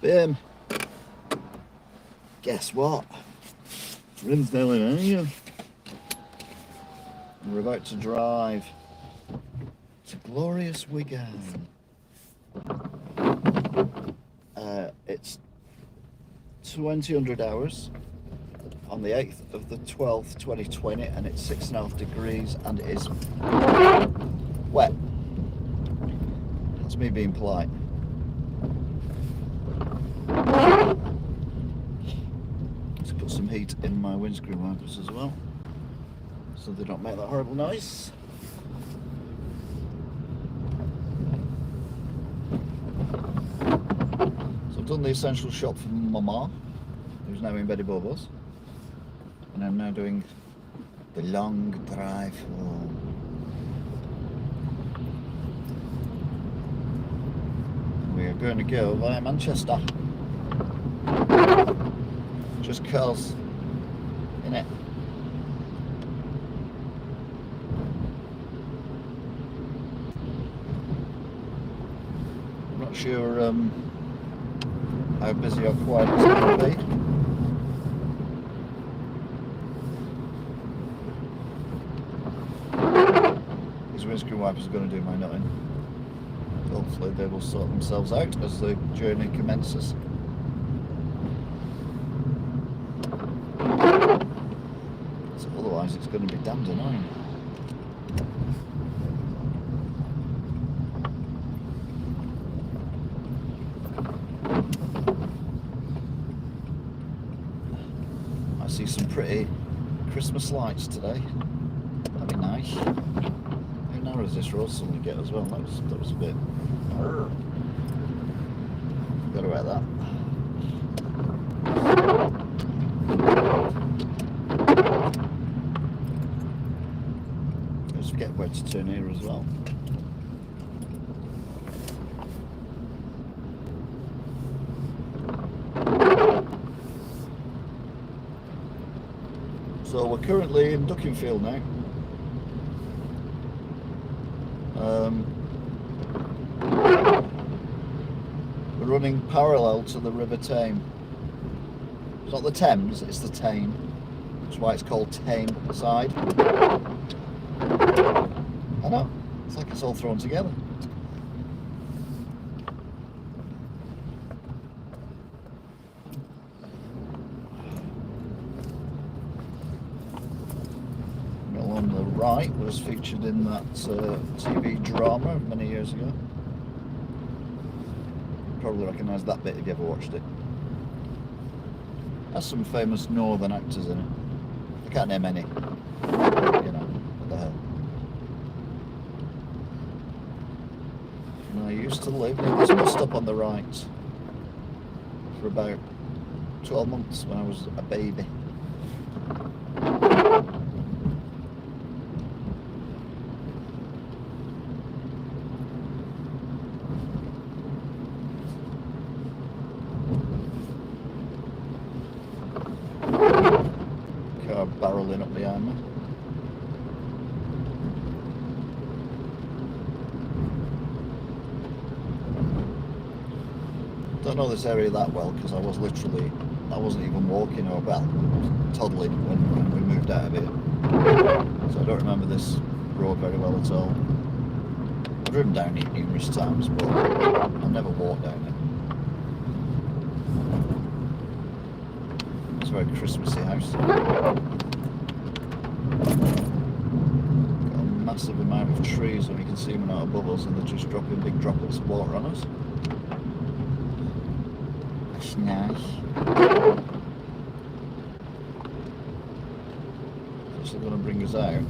Bim, guess what? Rinsdale in here. We're about to drive to glorious Wigan. It's 2000 hours on the 8th of the 12th 2020, and it's 6.5 degrees and it is wet. That's me being polite. Let's put some heat in my windscreen wipers as well, so they don't make that horrible noise. So I've done the essential shop for Mama, who's now in bed above us, and I'm now doing the long drive home. We are going to go via Manchester, just cause, innit? I'm not sure how busy or quiet it's going to be. These windscreen wipers are going to do my nutting. Hopefully they will sort themselves out as the journey commences. So otherwise it's going to be damned annoying. I see some pretty Christmas lights today. That'd be nice. How narrow does this road suddenly get as well? That was a bit. Forgot about that. Let's forget where to turn here as well. So we're currently in Duckingfield now. We're running parallel to the River Tame. It's not the Thames, it's the Tame. That's why it's called Tame Side. I know, it's like it's all thrown together. On the right was featured in that TV drama many years ago. Probably recognise that bit if you ever watched it. Has some famous northern actors in it. I can't name any. You know, what the hell. And I used to live near this bus stop on the right for about 12 months when I was a baby. Car barreling up behind me. Don't know this area that well because I wasn't even walking or toddling when we moved out of it. So I don't remember this road very well at all. I've driven down it numerous times, but I've never walked down it. It's a very Christmassy house. Got a massive amount of trees, and you can see them out above us, and they're just dropping big droplets of water on us. That's nice. What's it going to bring us out?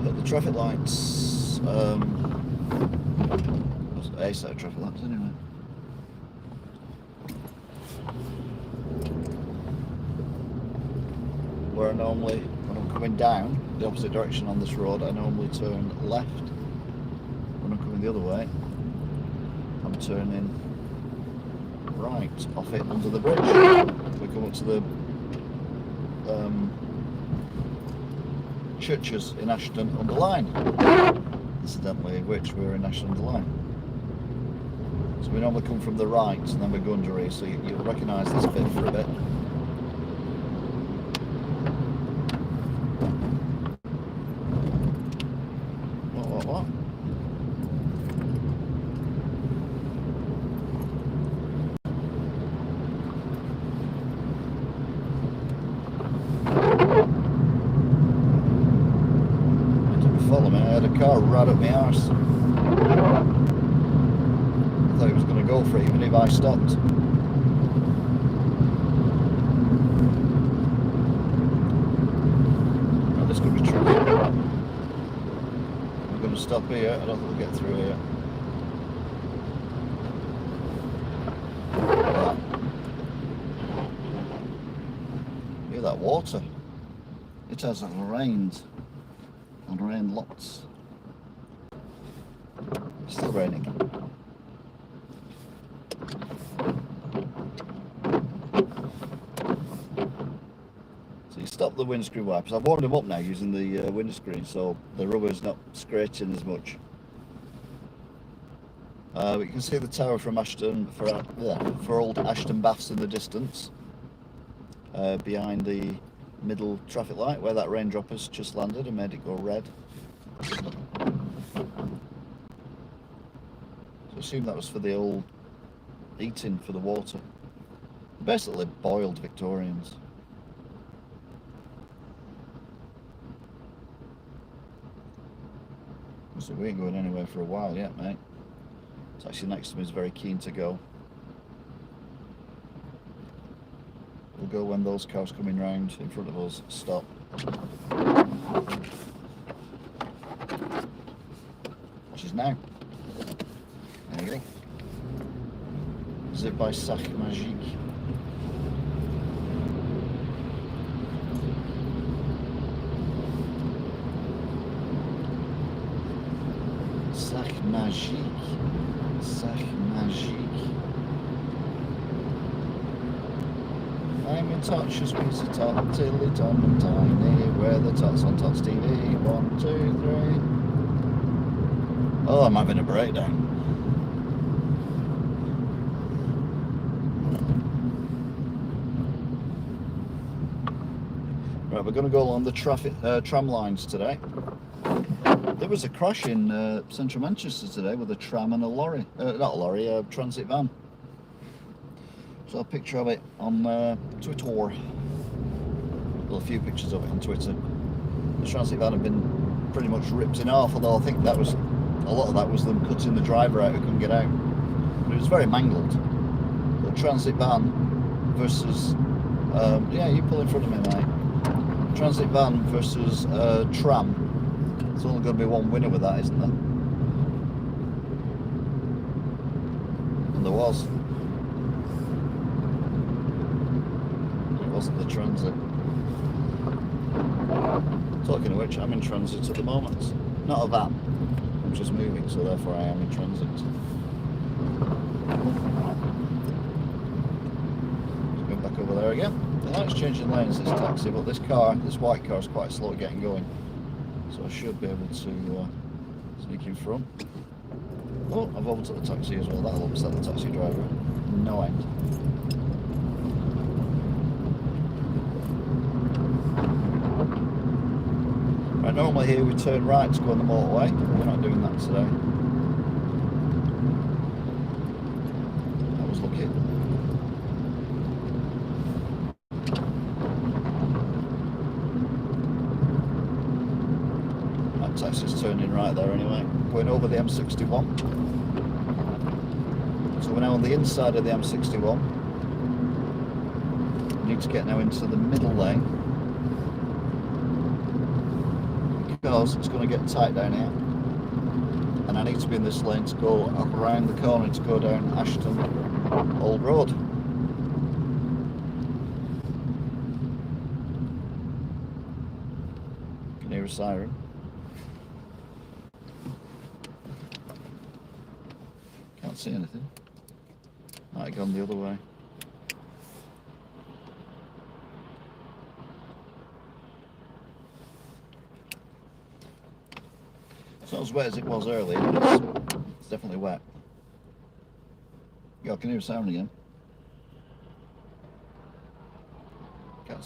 At the traffic lights. A set of traffic lights anyway. Where I normally, when I'm coming down the opposite direction on this road, I normally turn left. When I'm coming the other way, I'm turning right off it under the bridge. We come up to the churches in Ashton-under-Lyne, incidentally, which we're in Ashton-under-Lyne. So we normally come from the right and then we go under here, so you'll recognise this bit for a bit. What? Follow me, I had a car right up my arse. I thought he was going to go for it even if I stopped. Oh, this could be tricky. I'm going to stop here, I don't think we'll get through here. Hear that water? It hasn't rained. And rain lots. Still raining. So you stop the windscreen wipers. I've warmed them up now using the windscreen, so the rubber's not scratching as much. You can see the tower from Ashton for old Ashton Baths in the distance, behind the middle traffic light where that raindrop has just landed and made it go red. So I assume that was for the old heating for the water. Basically boiled Victorians. So we ain't going anywhere for a while yet, mate. It's actually next to me is very keen to go. We'll go when those cars coming round in front of us stop. Which is now. There you go. Zip by Sac Magique. Sac Magique. Sac Magique. I'm in touch as we sit top, tilly tom and tiny, where the tots on Tots TV. 1, 2, 3. Oh, I'm having a breakdown. Right, we're going to go along the tram lines today. There was a crash in central Manchester today with a tram and a lorry. Not a lorry, a transit van. So a picture of it on Twitter. Well, a few pictures of it on Twitter. The transit van had been pretty much ripped in half, although I think that was a lot of that was them cutting the driver out who couldn't get out. But it was very mangled. The transit van versus yeah, you pull in front of me, mate. Transit van versus tram. There's only going to be one winner with that, isn't there? And there was. It wasn't the transit. Talking of which, I'm in transit at the moment. Not a van. I'm just moving, so therefore I am in transit. Just going back over there again. The light's changing lanes, this taxi, but this white car is quite slow at getting going. So I should be able to sneak in front. Oh, I've overtook the taxi as well. That'll upset the taxi driver. No end. Right, normally here we turn right to go on the motorway. We're not doing that today. I was lucky. Taxi's turning right there anyway, going over the M61. So we're now on the inside of the M61. We need to get now into the middle lane because it's going to get tight down here, and I need to be in this lane to go up around the corner to go down Ashton Old Road. You can hear a siren. Can't see anything. Might have gone the other way. It's not as wet as it was earlier, but it's definitely wet. Yeah, I can hear a sound again.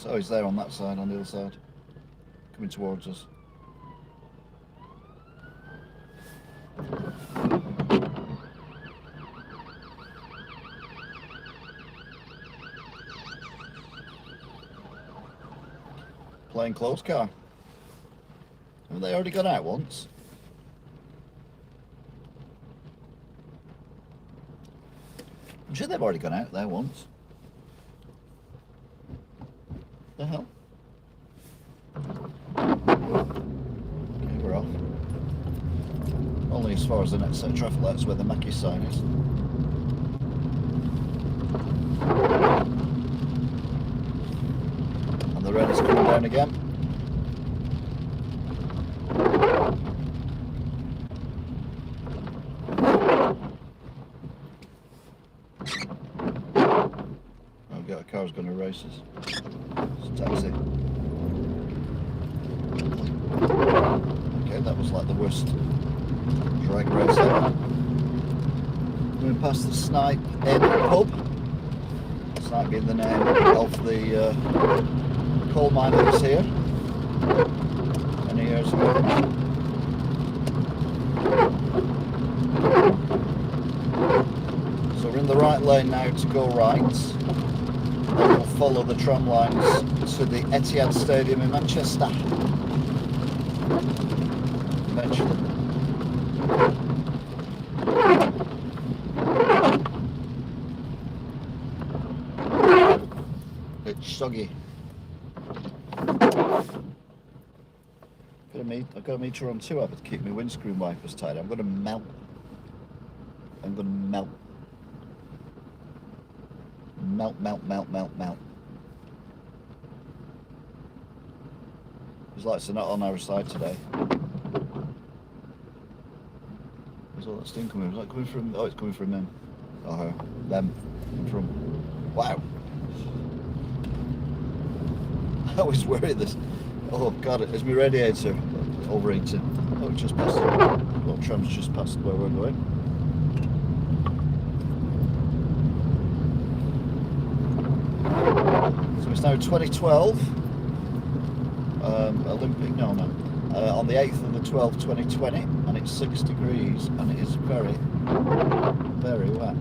Oh, he's there on that side, on the other side. Coming towards us. Plain clothes car. Haven't they already gone out once? I'm sure they've already gone out there once. The hell? Okay, we're off. Only as far as the next set of traffic lights where the Mackie sign is. And the red is coming down again. A car's going to race us. It's a taxi. Okay, that was like the worst drag race ever. Going past the Snipe Inn pub. Snipe being the name of the coal mine that was here many years ago. So we're in the right lane now to go right. Then we'll follow the tram lines to the Etihad Stadium in Manchester. Eventually. It's soggy. I've got a meter on 2 up to keep my windscreen wipers tight. I'm going to melt. I'm going to melt. Melt, melt, melt, melt, melt. His lights are not on our side today. Where's all that steam coming from? Is that coming from... Oh, it's coming from him. Or her. Them. From... Wow. I always worry this. Oh, God, is my radiator overheating? Oh, it just passed. Well, tram's just passed where we're going. It's now 2012, Olympic, no, on the 8th of the 12th, 2020, and it's 6 degrees, and it is very, very wet.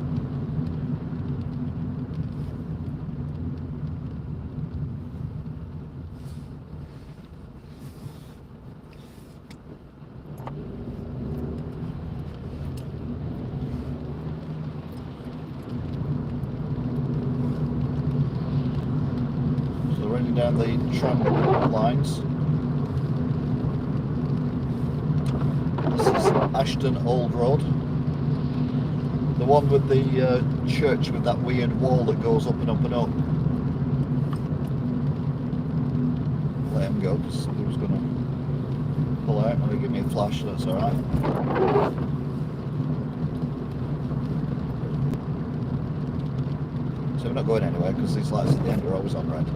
Down the tram lines. This is Ashton Old Road. The one with the church with that weird wall that goes up and up and up. Let him go because he was going to pull out and he'll give me a flash, so that's alright. So we're not going anywhere because these lights at the end are always on red.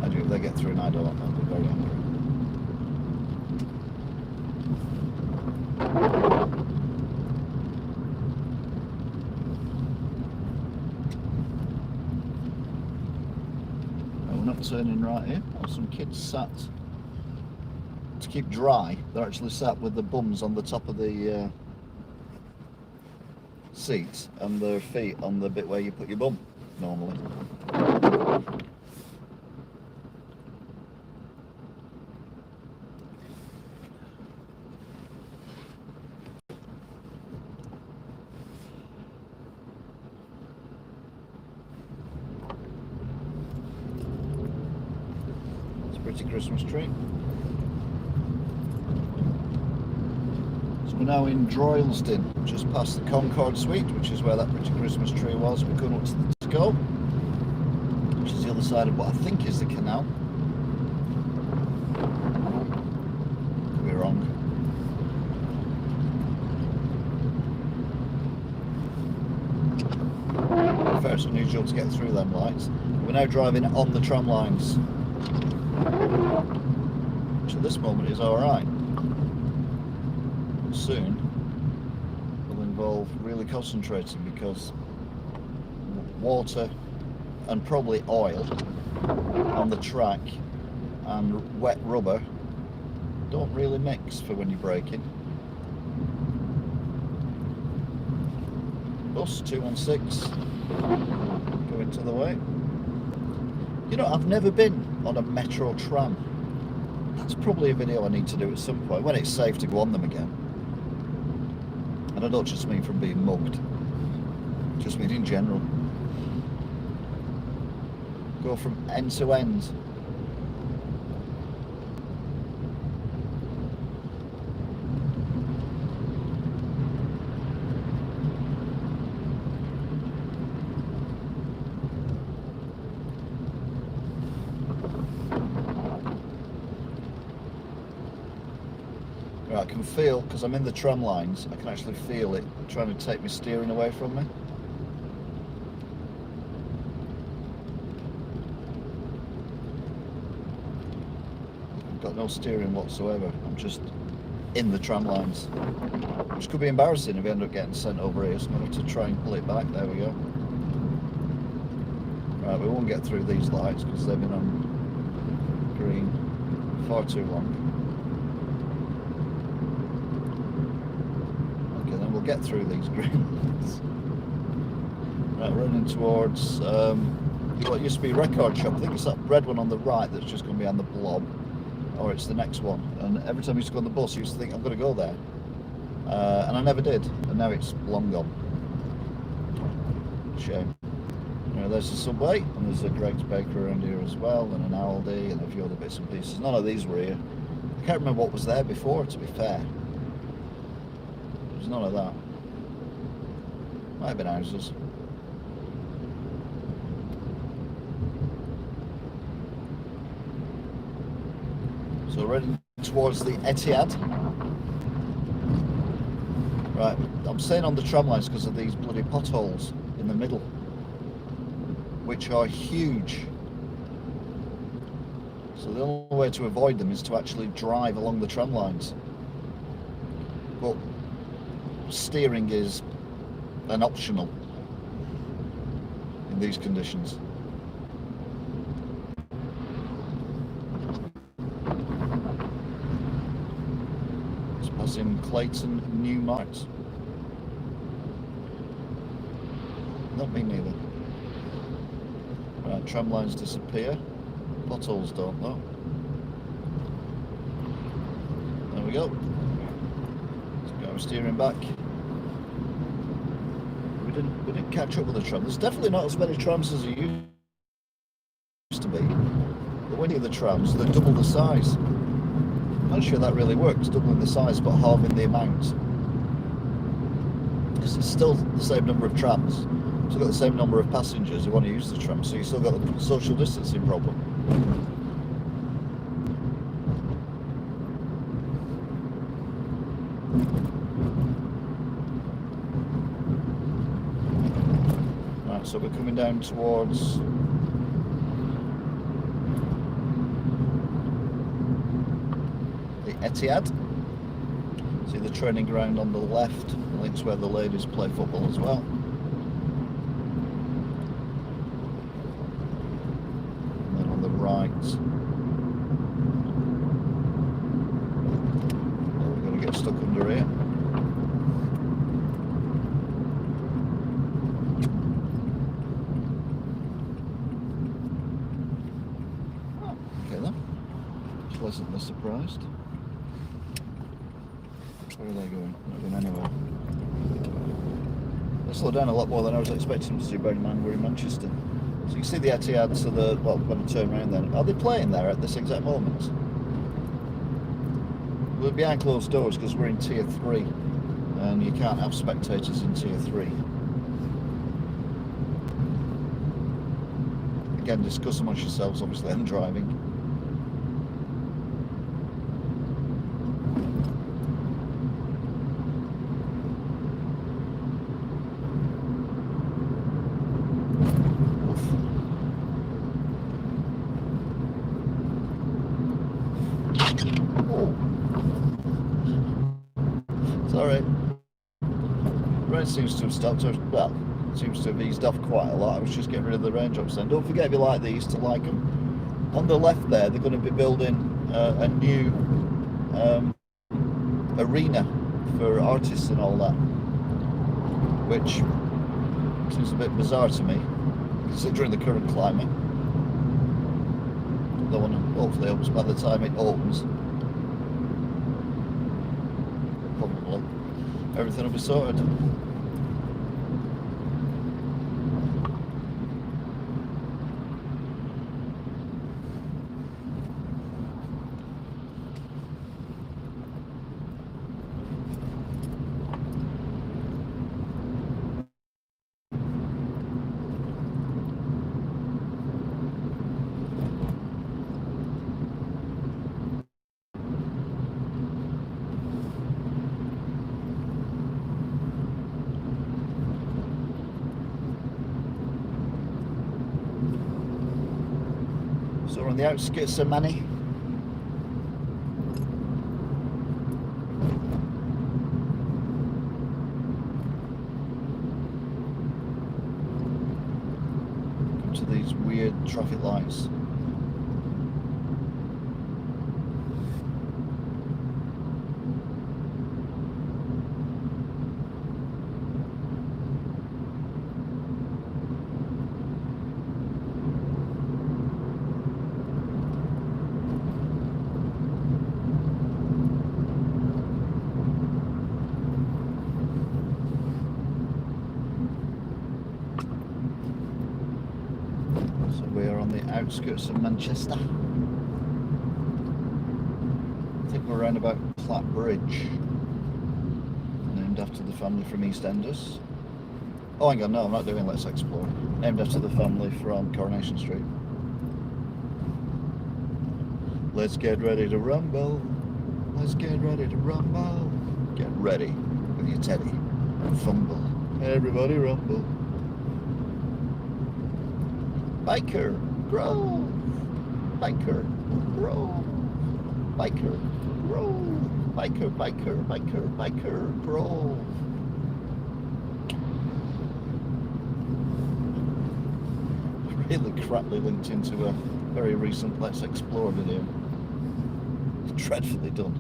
I do if they get through and I don't, I'll be very angry. No, we're not turning right here. There's some kids sat to keep dry. They're actually sat with the bums on the top of the seats and their feet on the bit where you put your bum normally. Christmas tree. So we're now in Droylsden, just past the Concord Suite, which is where that pretty Christmas tree was. We're going up to the Skull, which is the other side of what I think is the canal. Could be wrong. Very unusual to get through them lights. We're now driving on the tram lines, which at this moment is alright. soon will involve really concentrating, because water and probably oil on the track and wet rubber don't really mix for when you're braking. Bus 216 going to the way. You know, I've never been on a metro tram. That's probably a video I need to do at some point, when it's safe to go on them again. And I don't just mean from being mugged, just mean in general. Go from end to end. I can feel, because I'm in the tram lines, I can actually feel it trying to take my steering away from me. I've got no steering whatsoever, I'm just in the tram lines. Which could be embarrassing if I end up getting sent over here, so I'm going to have to try and pull it back. There we go. Right, we won't get through these lights because they've been on green far too long. Get through these green lights. Right, running towards what used to be a record shop. I think it's that red one on the right that's just going behind the blob, or it's the next one. And every time I used to go on the bus, I used to think I'm going to go there, and I never did. And now it's long gone. Shame. There's the Subway, and there's a Greg's Bakery around here as well, and an Aldi, and a few other bits and pieces. None of these were here. I can't remember what was there before, to be fair. None of that. Might have been houses. So we're heading towards the Etihad. Right, I'm staying on the tram lines because of these bloody potholes in the middle, which are huge. So the only way to avoid them is to actually drive along the tram lines. But steering is an optional in these conditions. It's passing Clayton Newmarket. Not me neither. Right, tram lines disappear. Potholes don't though. There we go. Steering back. We didn't catch up with the tram. There's definitely not as many trams as there used to be. But when you the trams, they're double the size. I'm not sure that really works, doubling the size but halving the amount. Because it's still the same number of trams. Still got the same number of passengers who want to use the tram, so you still got the social distancing problem. So we're coming down towards the Etihad. See the training ground on the left. I think it's where the ladies play football as well. And then on the right, we're going to get stuck under here. Pleasantly surprised. Where are they going? Not going anywhere. They slowed down a lot more than I was expecting them to do, bearing in mind we're in Manchester. So you can see the Etihad to the, well, when I turn around then. Are they playing there at this exact moment? We're behind closed doors because we're in Tier 3 and you can't have spectators in Tier 3. Again, discuss amongst yourselves, obviously I'm driving. Sorry. Rain seems to have stopped. Well, seems to have eased off quite a lot. I was just getting rid of the raindrops then. Don't forget, if you like these, to like them. On the left there, they're going to be building a new arena for artists and all that, which seems a bit bizarre to me, considering the current climate. The one hopefully opens by the time it opens. Probably everything will be sorted. So we're on the outskirts of Manny. Come to these weird traffic lights. We're on the outskirts of Manchester. I think we're around about Platt Bridge, named after the family from EastEnders. Oh, hang on, no, I'm not doing Let's Explore. Named after the family from Coronation Street. Let's get ready to rumble. Let's get ready to rumble. Get ready with your teddy and fumble. Everybody rumble. Biker Grove, Biker Grove, Biker Grove, Biker Grove. Really craply linked into a very recent Let's Explore video. Dreadfully done.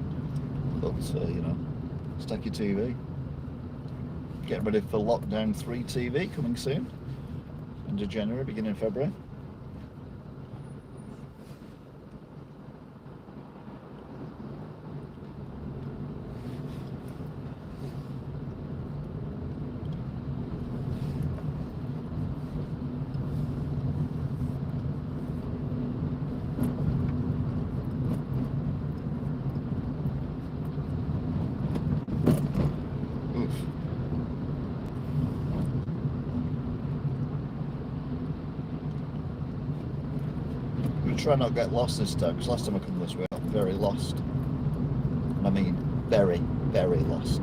But, you know, stack your TV. Get ready for Lockdown 3 TV coming soon. End of January, beginning of February. Try not to get lost this time, because last time I come this way I got very lost. I mean very, very lost.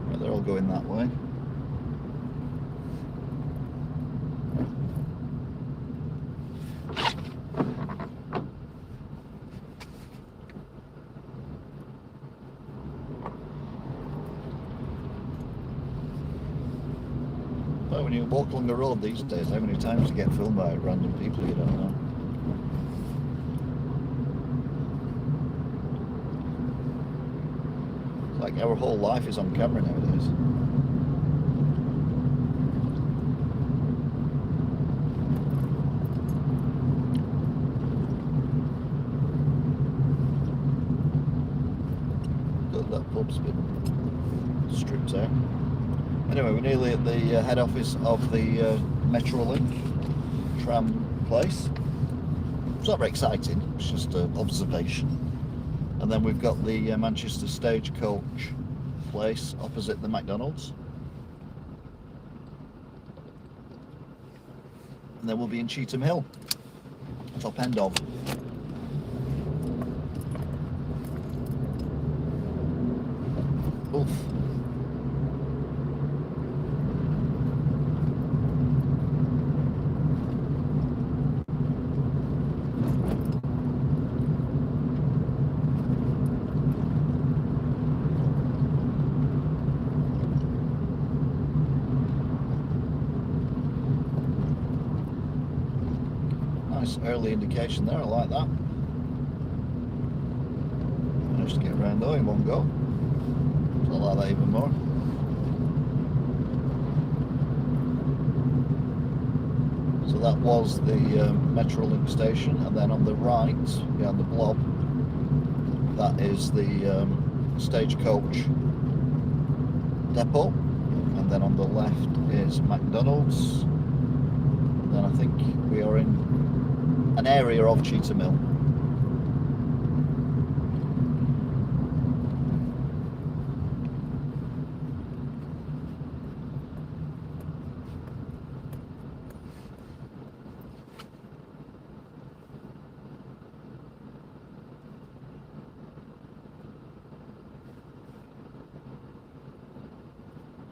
Right, they're all going that way. When you walk along the road these days, how many times you get filmed by random people you don't know? It's like our whole life is on camera nowadays. That pub's been stripped out. Anyway, we're nearly at the head office of the Metrolink tram place. It's not very exciting, it's just an observation. And then we've got the Manchester Stagecoach place opposite the McDonald's. And then we'll be in Cheetham Hill, top end of. Oof. early indication there. I like that. Managed to get around though in one go. So I like that even more. So that was the Metrolink station, and then on the right, behind the blob, that is the stagecoach depot, and then on the left is McDonald's, and then I think we are in an area of Cheetah Mill.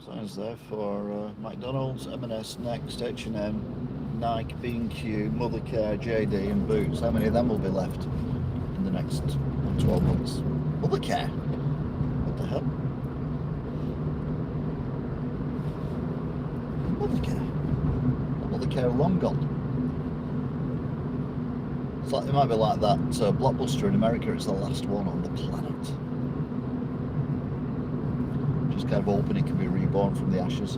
Signs there for McDonald's, M&S, Next, H&M, Nike, B&Q, Mothercare, JD and Boots. How many of them will be left in the next 12 months? Mothercare? What the hell? Mothercare? Mothercare long gone. It's like, it might be like that Blockbuster in America. It's the last one on the planet. Just kind of hoping it can be reborn from the ashes.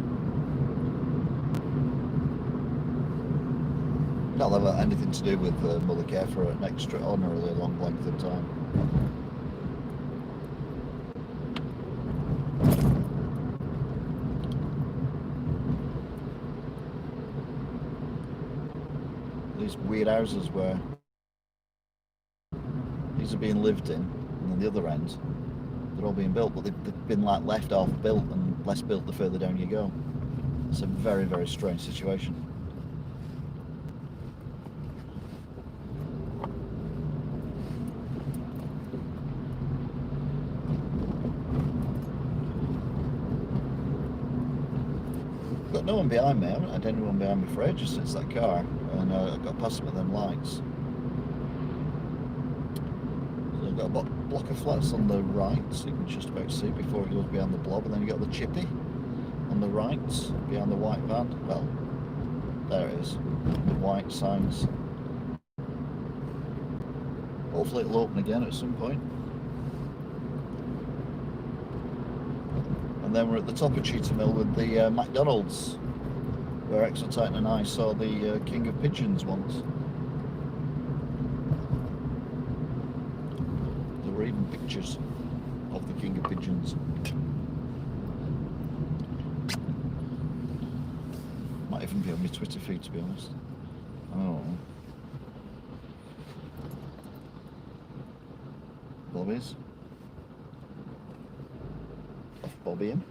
Not have anything to do with Mothercare for an extraordinarily long length of time. These weird houses where these are being lived in, and then the other end, they're all being built, but they've been like left half built and less built the further down you go. It's a very, very strange situation. Got no one behind me. I haven't had anyone behind me for ages since that car, and I got past them at them lights. So I've got a block of flats on the right, so you can just about see before it goes behind the blob, and then you got the chippy on the right, behind the white van. Well, there it is, the white signs. Hopefully it'll open again at some point. And then we're at the top of Cheetah Mill with the McDonald's, where Exo Titan and I saw the King of Pigeons once. There were even pictures of the King of Pigeons. Might even be on my Twitter feed, to be honest. I don't know. Bobby's. Off Bobby in.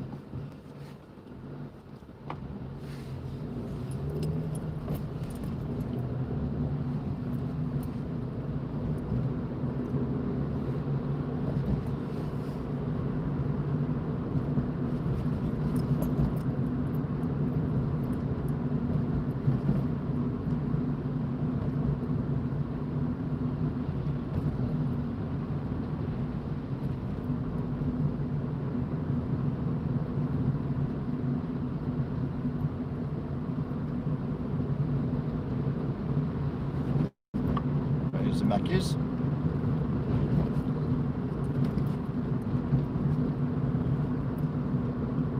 There's the Mackies.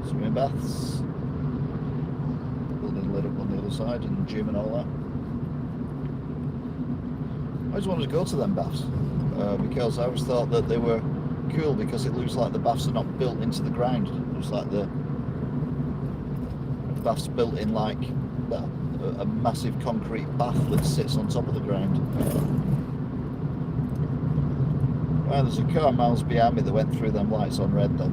Swimming baths. Building lit up on the other side, and gym and all that. I always wanted to go to them baths because I always thought that they were cool because it looks like the baths are not built into the ground. It looks like the baths built in like a massive concrete bath that sits on top of the ground. Well, there's a car miles behind me that went through them lights on red then.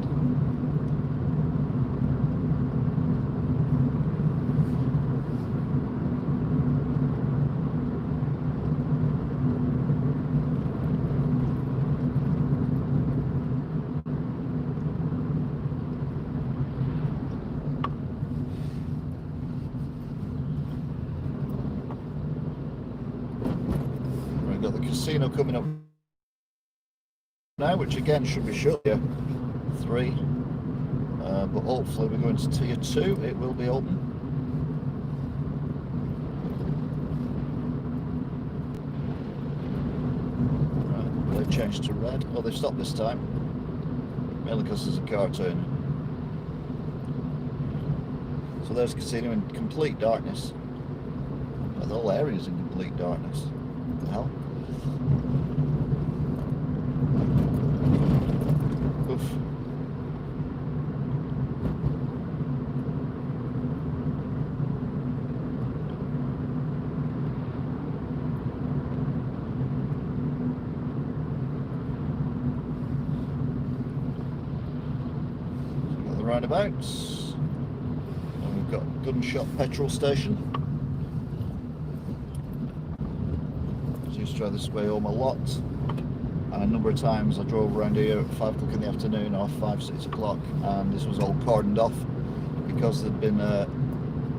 We've got the casino coming up now, which again should be shut here 3, but hopefully we're going to tier 2, it will be open. they've changed to red. Oh, they've stopped this time. Mainly because there's a car turning. So there's a casino in complete darkness. Well, the whole area is in complete darkness. What the hell? Oof. Roundabouts, and we've got Gunshot petrol station. I used to drive this way home a lot, and a number of times I drove around here at 5 o'clock in the afternoon or 5, 6 o'clock, and this was all cordoned off because there'd been a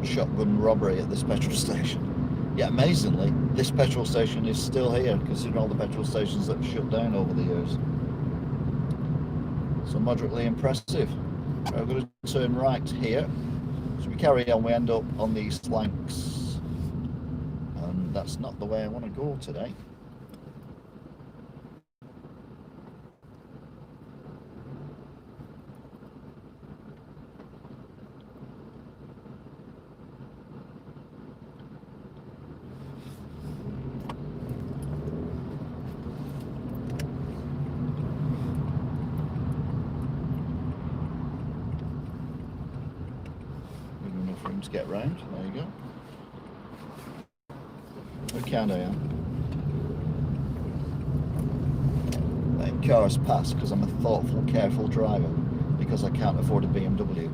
shotgun robbery at this petrol station. Yet amazingly, this petrol station is still here, considering all the petrol stations that shut down over the years. So moderately impressive. We're going to turn right here. So we carry on, we end up on the East Lancs. And that's not the way I want to go today. Room to get round. There you go. Look how I am. Letting cars pass because I'm a thoughtful, careful driver because I can't afford a BMW.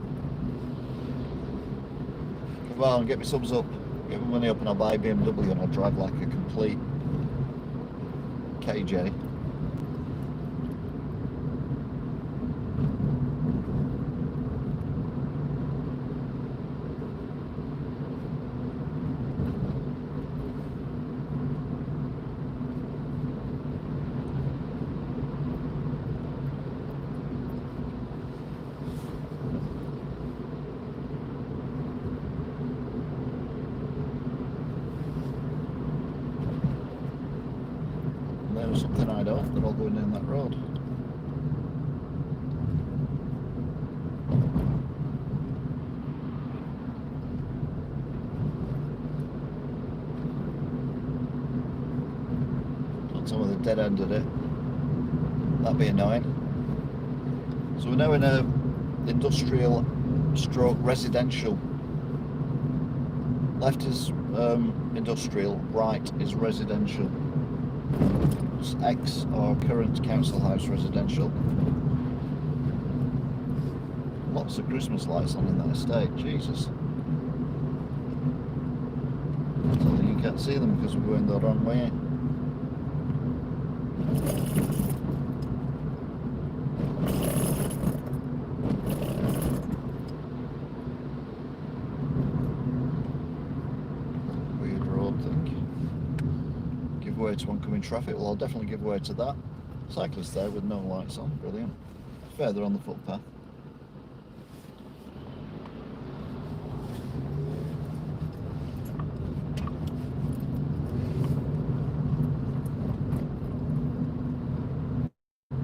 Come on, get me subs up. Get my money up and I'll buy a BMW and I'll drive like a complete KJ. Something I don't, they're all going down that road. Don't tell me they dead-ended it. That'd be annoying. So we're now in a industrial stroke residential. Left is industrial, right is residential. Ex or current council house residential. Lots of Christmas lights on in that estate, Jesus. So you can't see them because we're going the wrong way. Weird road thing. Give way to oncoming traffic. Well, I'll definitely give way to that. Cyclist there with no lights on. Brilliant. Further on the footpath.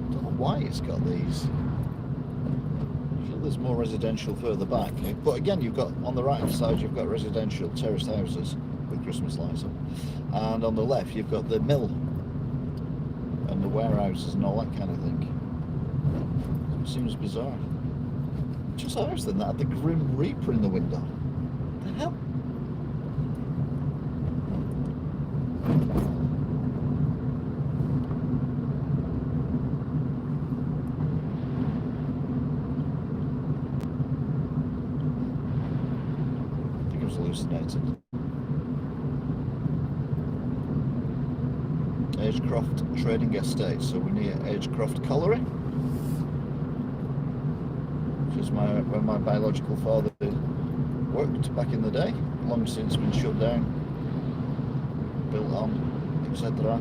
Don't know why it's got these. I'm sure there's more residential further back. But again, you've got on the right hand side, you've got residential terraced houses with Christmas lights on. And on the left, you've got the mill and the warehouses and all that kind of thing. It seems bizarre. Just worse than that, the Grim Reaper in the window. What the hell? I think it was hallucinated. Agecroft Trading Estate, so we're near Agecroft Colliery, which is where my biological father worked back in the day, long since been shut down, built on, etc.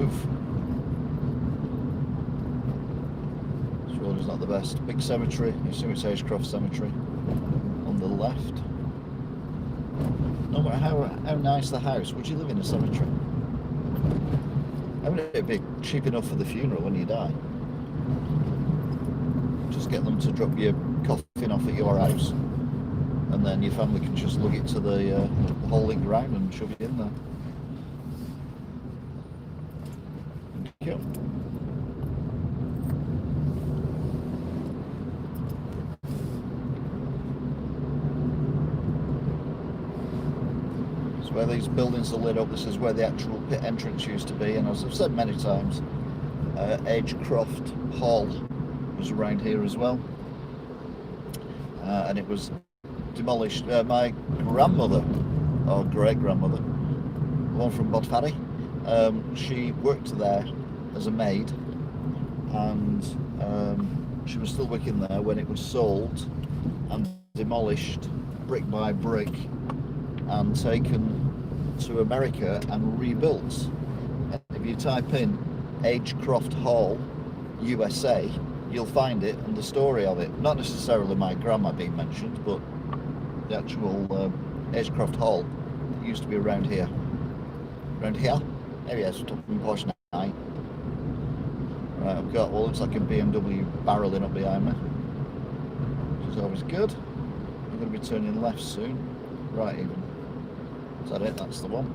Oof. This road is not the best. west, big cemetery. You assume it's Agecroft Cemetery on the left. No matter how nice the house, would you live in a cemetery? I mean, it'd be cheap enough for the funeral when you die. Just get them to drop your coffin off at your house, and then your family can just lug it to the holding ground and shove it in there. Thank you. So where these buildings are lit up, this is where the actual pit entrance used to be, and as I've said many times, Agecroft Hall was around here as well, and it was demolished. My grandmother, or great-grandmother, the one from Bodfaddy, she worked there as a maid, and she was still working there when it was sold and demolished brick by brick and taken to America and rebuilt. And if you type in Agecroft Hall USA, you'll find it and the story of it. Not necessarily my grandma being mentioned, but the actual Agecroft Hall used to be around here. Around here? There he is, up in Posh 9. Right, I've got, well, looks like a BMW barrelling up behind me, which is always good. I'm going to be turning left soon. Right, even. Is that it? That's the one.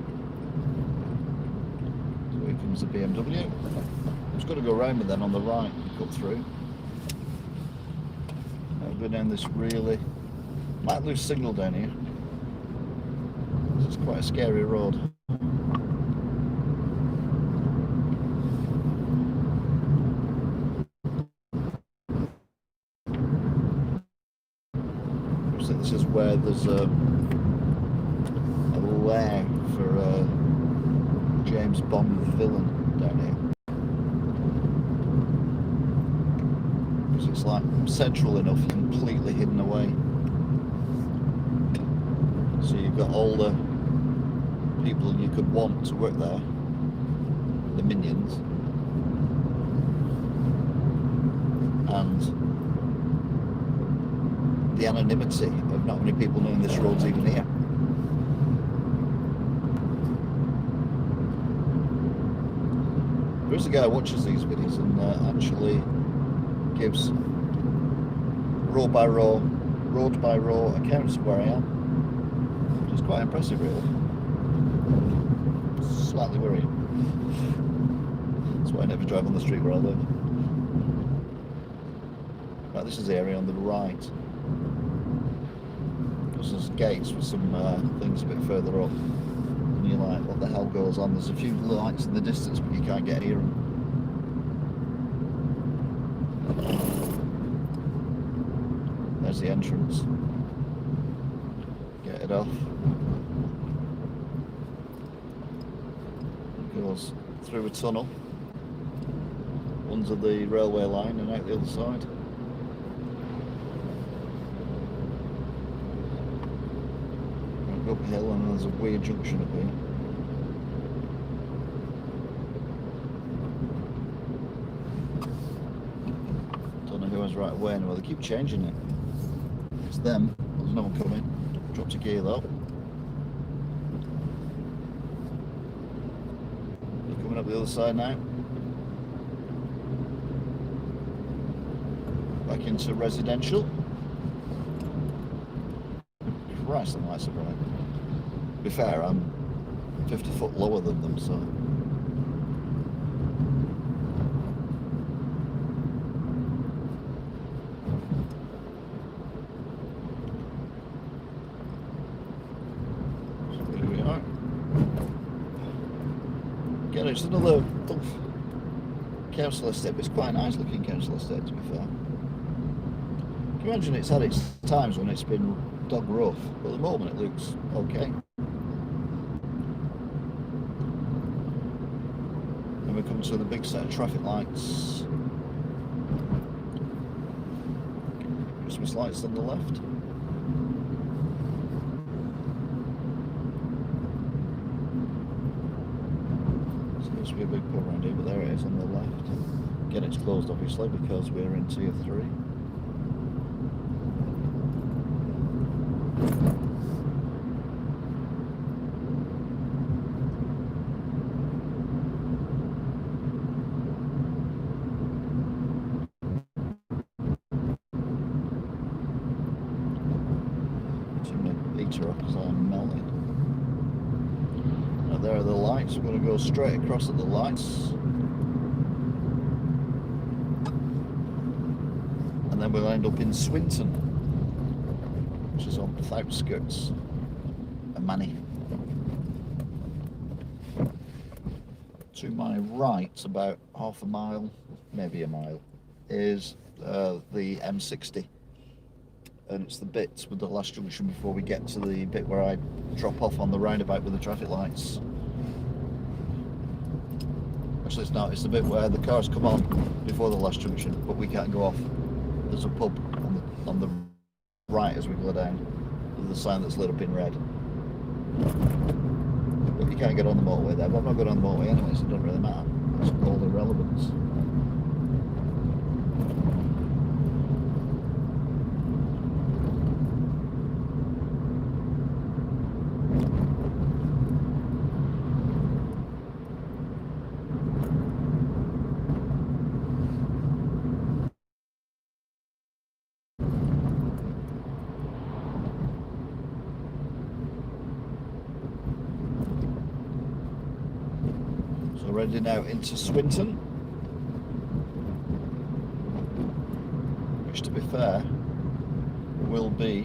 So here comes the BMW. I'm just going to go around and then on the right and cut through. I'll go down this really... Might lose signal down here. This is quite a scary road. So this is where there's a lair for a James Bond villain down here. Because it's like central enough, completely hidden away. So you've got all the people you could want to work there, the minions, and the anonymity of not many people knowing this road's even here. There's a guy who watches these videos and actually gives road by road accounts of where I am. Which is quite impressive, really. Slightly worrying. That's why I never drive on the street where I live. Right, this is the area on the right. There's gates with some things a bit further up. And you're like, what the hell goes on? There's a few lights in the distance, but you can't get near them. There's the entrance. Get it off. It goes through a tunnel under the railway line and out the other side. Uphill, and there's a weird junction up here. Don't know who was right away anymore. They keep changing it. It's them. There's no one coming. Dropped a gear though. They're coming up the other side now. Back into residential. Christ, the lights are bright. To be fair, I'm 50 foot lower than them, so... Here we are. Again, it's another council estate, but it's quite a nice looking council estate, to be fair. Can you imagine it's had its times when it's been dog rough, but at the moment it looks okay. Then we come to the big set of traffic lights. Christmas lights on the left. Seems to be a big pub around here, but there it is on the left. Again, it's closed obviously because we're in tier 3. heater off because I'm melting. Now there are the lights. We're going to go straight across at the lights. And then we'll end up in Swinton, which is on the outskirts of Manny. To my right, about half a mile, maybe a mile, is the M60. And it's the bit with the last junction before we get to the bit where I drop off on the roundabout with the traffic lights. Actually it's not, it's the bit where the cars come on before the last junction, but we can't go off. There's a pub on the right as we go down, with the sign that's lit up in red. But you can't get on the motorway there, but I'm not going on the motorway anyway, so it doesn't really matter. It's all irrelevant. Ready now into Swinton, which to be fair will be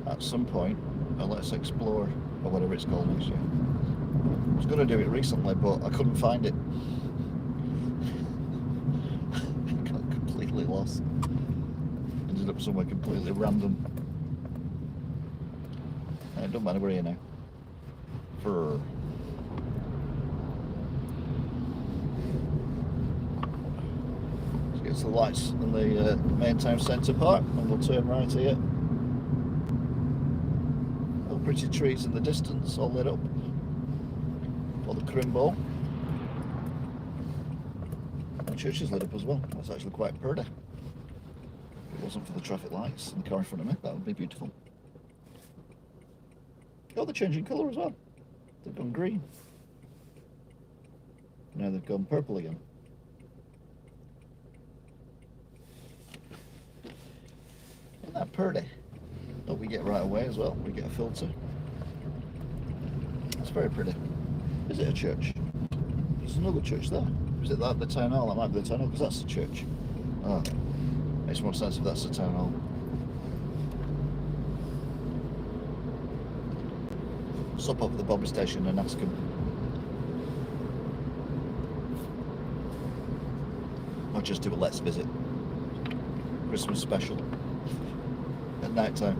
at some point a Let's Explore or whatever it's called next year. I was going to do it recently but I couldn't find it. I got completely lost. Ended up somewhere completely random. It doesn't matter, we're here now. For It's the lights in the main town centre part, and we'll turn right here. All pretty trees in the distance, all lit up for the Crimble. The church is lit up as well. That's actually quite pretty. If it wasn't for the traffic lights and the car in front of me, that would be beautiful. Oh, they're changing colour as well. They've gone green. Now they've gone purple again. Isn't that pretty? Oh, we get right away as well. We get a filter. It's very pretty. Is it a church? There's another church there. Is it that the town hall? That might be the town hall because that's the church. Oh, makes more sense if that's the town hall. Stop up at the Bobby station and ask him. Or just do a Let's Visit. Christmas special. At night time.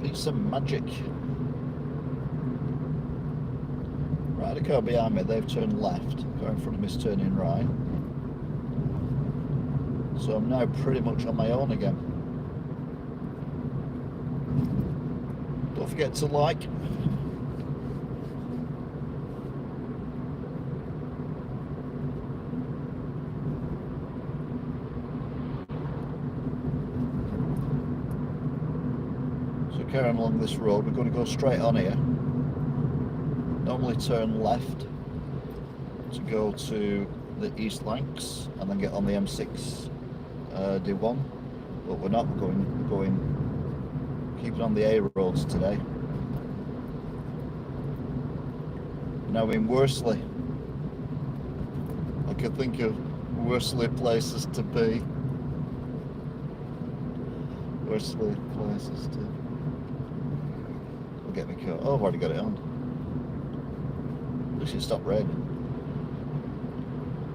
Piece of magic. Right, the car behind me, they've turned left. The car in front of me is turning right. So I'm now pretty much on my own again. Don't forget to like. So carrying along this road, we're going to go straight on here. Normally turn left to go to the East Lancs and then get on the M6 D1, but we're not. We're going keeping on the A roads today. Now in Worsley. I could think of Worsley places to be. Worsley places to. I'll get my coat. Oh, I've already got it on. At least it stopped raining.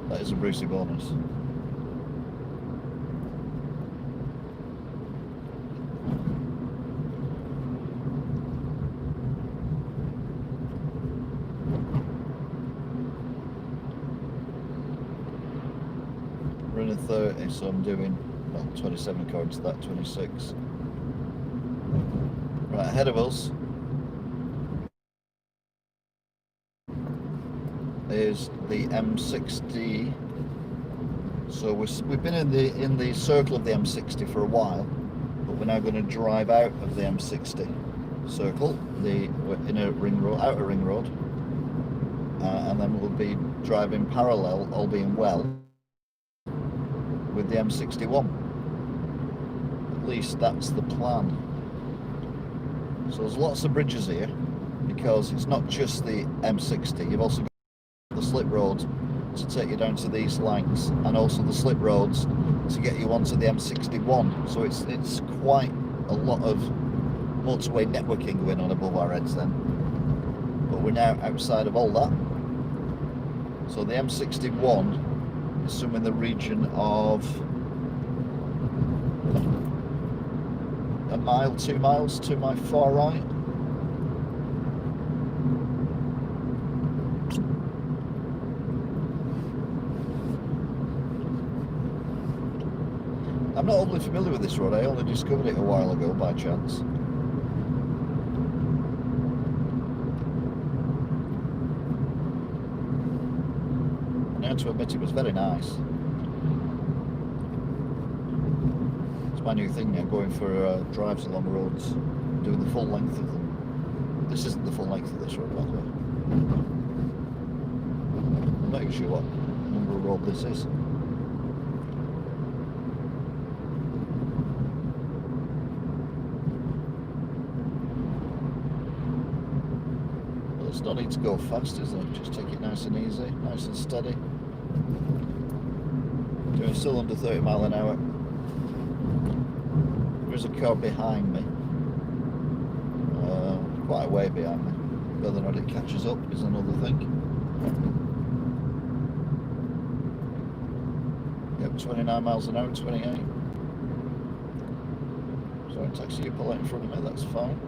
That is a Brucey bonus. Running 30, so I'm doing well 27 according to that, 26. Right, ahead of us is the M60. So we've been in the circle of the M60 for a while, but we're now going to drive out of the M60 circle, the inner ring road, outer ring road, and then we'll be driving parallel, all being well, with the M61. At least that's the plan. So there's lots of bridges here, because it's not just the M60, you've also got the slip roads to take you down to these lines, and also the slip roads to get you onto the M61. So it's quite a lot of motorway networking going on above our heads then. But we're now outside of all that. So the M61 is somewhere in the region of a mile, 2 miles to my far right. I'm not overly familiar with this road, I only discovered it a while ago by chance. And I have to admit it was very nice. It's my new thing now, going for drives along roads, doing the full length of them. This isn't the full length of this road, by the way. I'm not even sure what number of road this is. There's no need to go fast, is there? Just take it nice and easy, nice and steady. Doing still under 30 mile an hour. There is a car behind me. Quite a way behind me. Whether or not it catches up is another thing. Yep, 29 miles an hour, 28. Sorry, taxi, you pull out in front of me, that's fine.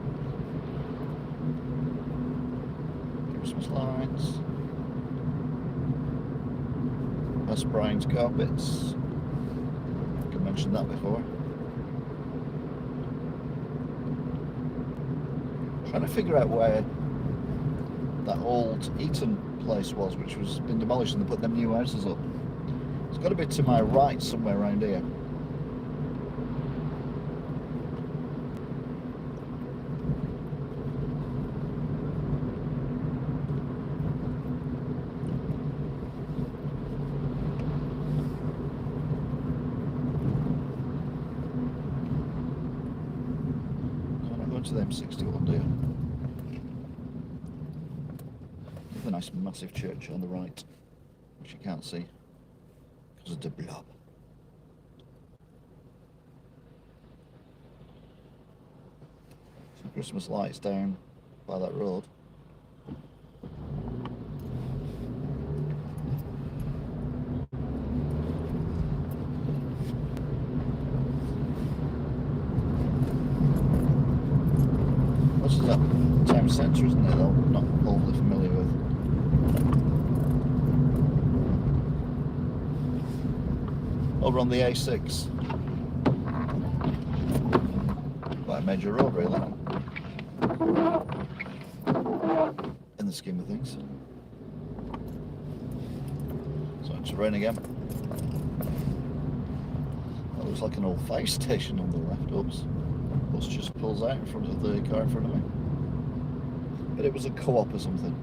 Christmas lights. That's Brian's carpets. I think I mentioned that before. Trying to figure out where that old Eton place was, which was been demolished and they put them new houses up. It's got to be to my right somewhere around here. To the M61 dear. A nice massive church on the right, which you can't see because of the blob. Some Christmas lights down by that road. This is that town centre, isn't it? Though I'm not overly familiar with. Over on the A6. Quite a major road, really. In the scheme of things. Starting to rain again. That looks like an old fire station on the left. Oops. Bus just pulls out in front of the car in front of me. But it was a co-op or something.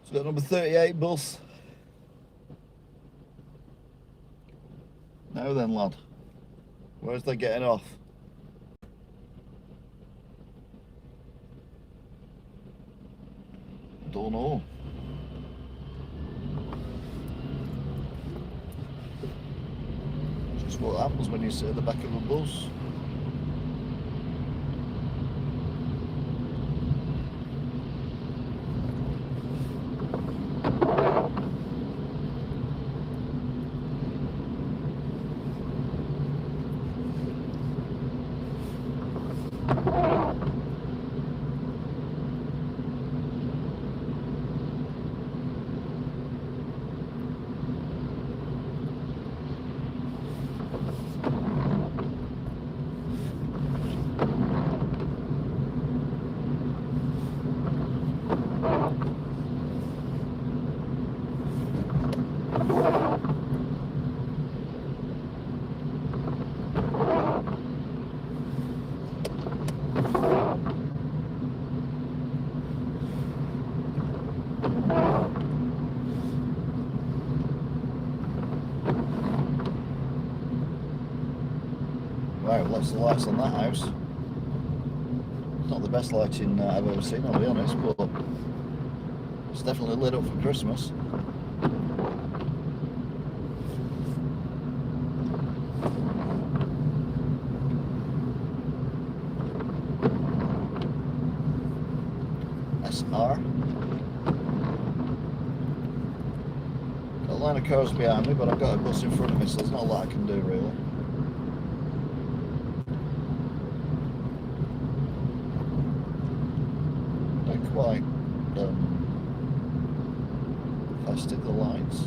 So got number 38 bus. Now then, lad, where's they getting off? Don't know. Just what happens when you sit at the back of a bus. Wow, lots of lights on that house. It's not the best lighting I've ever seen, I'll be honest, but it's definitely lit up for Christmas. SR. Got a line of cars behind me, but I've got a bus in front of me, so there's not a lot I can do really. Don't quite fast at the lights.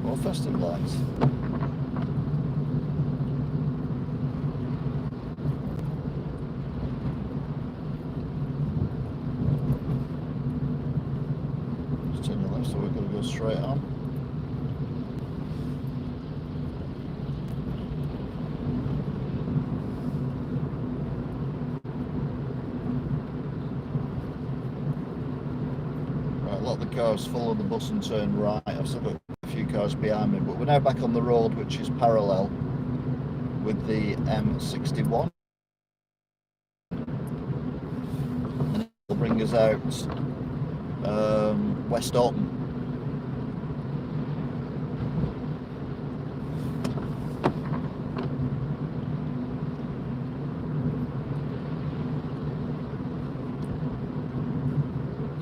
More festive lights. Just turn your left, so we're going to go straight on. Right, a lot of the cars follow the bus and turn right. I've still got a few cars behind me, but we're now back on the road, which is parallel with the M61, and it'll bring us out West Orton.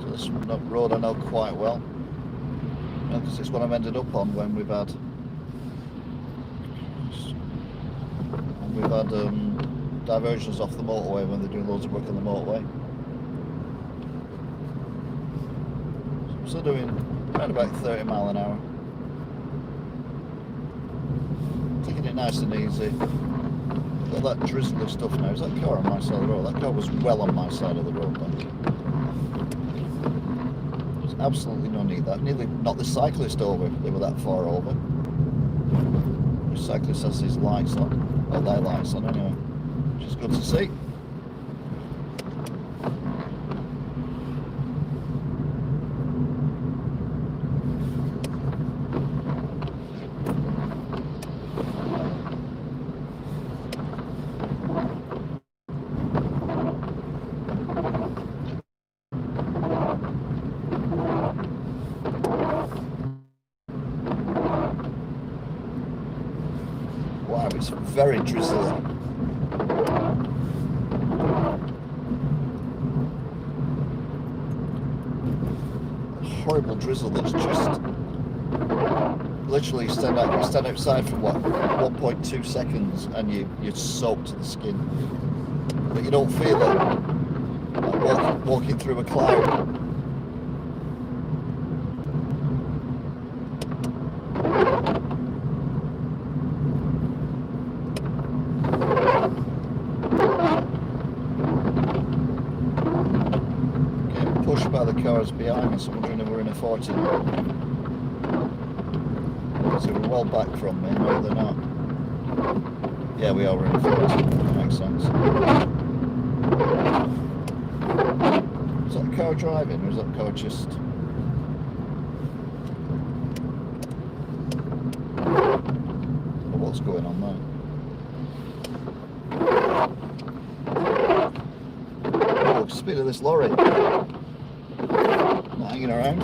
So this road I know quite well, because it's what I've ended up on when we've had diversions off the motorway when they're doing loads of work on the motorway. So I'm still doing around about 30 mile an hour. Taking it nice and easy. Got that drizzly stuff now. Is that car on my side of the road? That car was well on my side of the road then. There's absolutely no need that. Nearly knocked the cyclist over. They were that far over. The cyclist has his lights on. Well, their lights on anyway. Which is good to see. Wow, it's very drizzly. Horrible drizzle that's just literally stand outside for what, 1.2 seconds and you're soaked to the skin, but you don't feel it, like walking through a cloud. Pushed by the cars behind me, so I'm wondering if we're in a 40. So we're well back from me, no they're not. Yeah, we are, we're in a 40, that makes sense. Is that the car driving, or is that the car just... I don't know what's going on there. Oh, speed of this lorry. Not hanging around.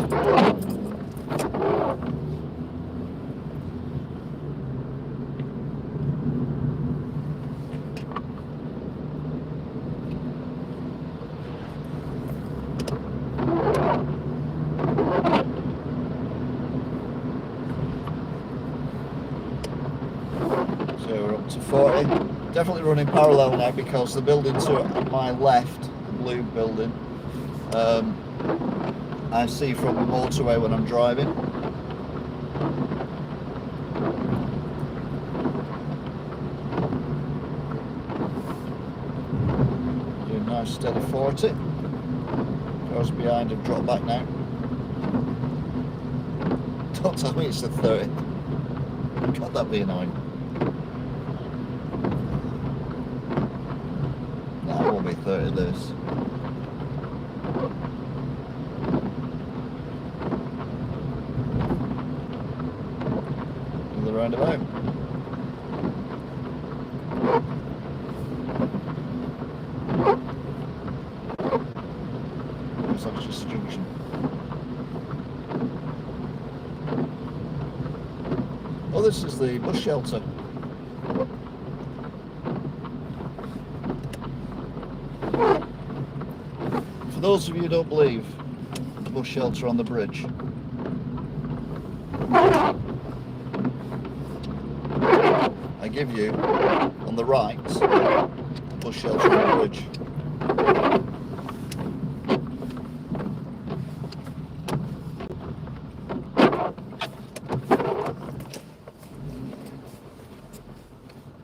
So we're up to 40. Definitely running parallel now because the building to my left, the blue building, I see from the motorway when I'm driving. Doing a nice steady 40. Cars behind have dropped back now. Don't tell me it's a 30. God, that'd be annoying. That won't be 30 this. roundabout. Looks like it's just a junction. Oh, this is the bus shelter. For those of you who don't believe the bus shelter on the bridge, I give you, on the right, the bus shelter on the bridge.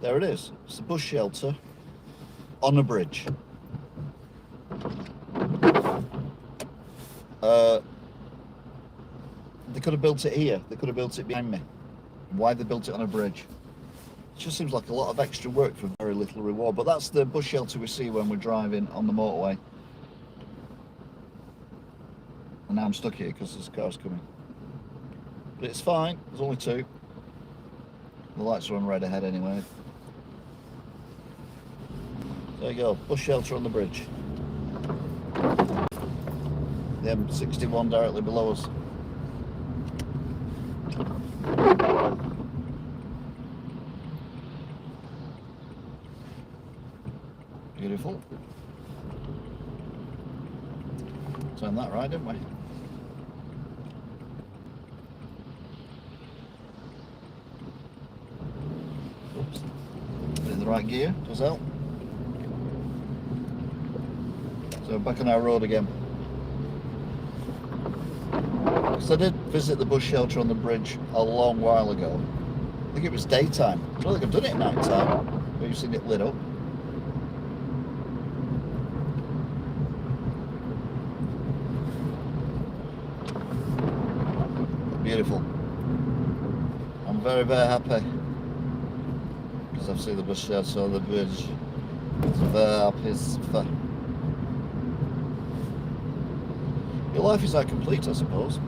There it is. It's the bus shelter on a bridge. They could have built it here. They could have built it behind me. Why they built it on a bridge? It just seems like a lot of extra work for very little reward. But that's the bus shelter we see when we're driving on the motorway. And now I'm stuck here because there's cars coming. But it's fine. There's only two. The lights are on red ahead anyway. There you go, bus shelter on the bridge. The M61 directly below us. Beautiful. Turned that right, didn't we? Oops. Put it in the right gear, does help. So back on our road again. Because I did visit the bus shelter on the bridge a long while ago. I think it was daytime. I don't think I've done it at night time, but you've seen it lit up. Beautiful. I'm very, very happy because I've seen the bus shelter on the bridge. It's very peaceful. Your life is like complete, I suppose.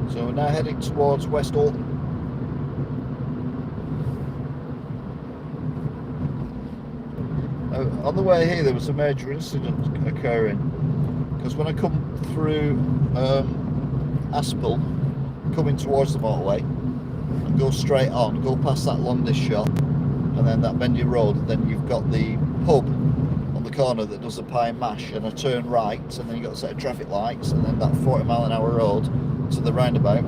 So we're now heading towards West Alton. On the way here there was a major incident occurring because when I come through Aspel, coming towards the motorway and go straight on, go past that Londis shop and then that bendy road, then you've got the pub on the corner that does the pie and mash, and a turn right, and then you've got a set of traffic lights, and then that 40-mile-an-hour road to the roundabout.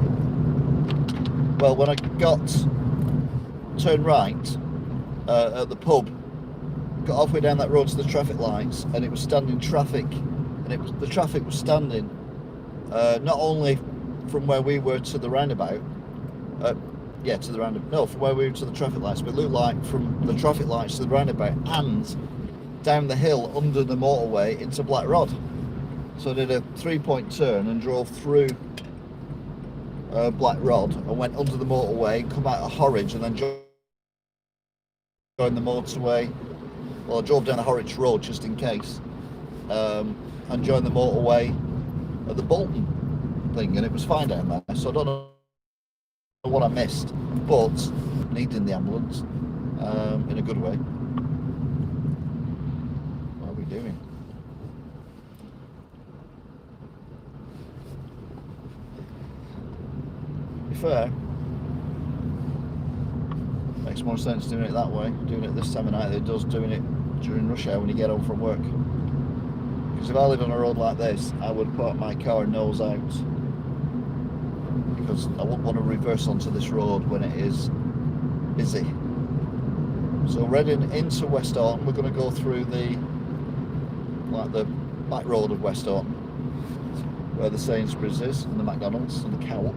Well, when I got turn right at the pub, got halfway down that road to the traffic lights, and it was standing traffic, and the traffic was standing not only from where we were to the roundabout, from where we were to the traffic lights, but it looked like from the traffic lights to the roundabout and down the hill under the motorway into Black Rod. So I did a 3-point turn and drove through Black Rod and went under the motorway, come out of Horwich, and then joined the motorway. Well, I drove down the Horwich Road just in case, and joined the motorway at the Bolton thing, and it was fine down there. So I don't know what I missed, but needing the ambulance in a good way. What are we doing? To be fair, makes more sense doing it that way, doing it this time of night than it does doing it during rush hour when you get home from work. Because if I lived on a road like this, I would park my car nose out, because I wouldn't want to reverse onto this road when it is busy. So heading into West Alton, we're going to go through the like the back road of West Horton, where the Sainsbury's is, and the McDonald's, and the Co-op.